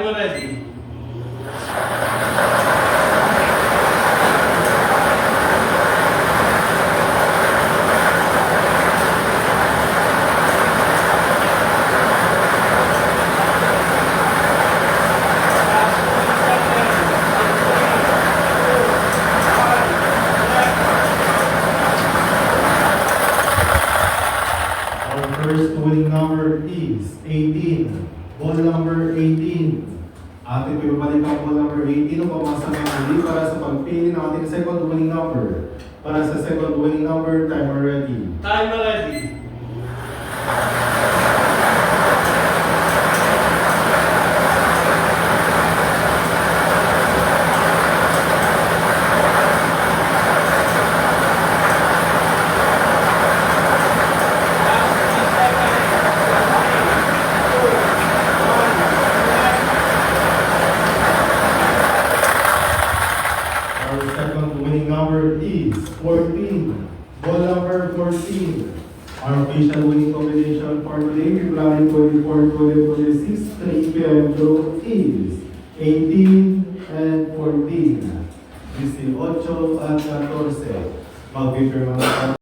Time already. Our first winning number is 18. Ball number 18. Ating pibabalik ang ball number 18 o pamasa ng muli para sa pagpili ng ating second winning number. Para sa second winning number, timer ready. Time already. Our second winning number is 14. Ball number 14. Our official winning combination for today, February 24, 2026, 3 p.m. draw is 18 and 14. 18 at 14. Mag-prepare mga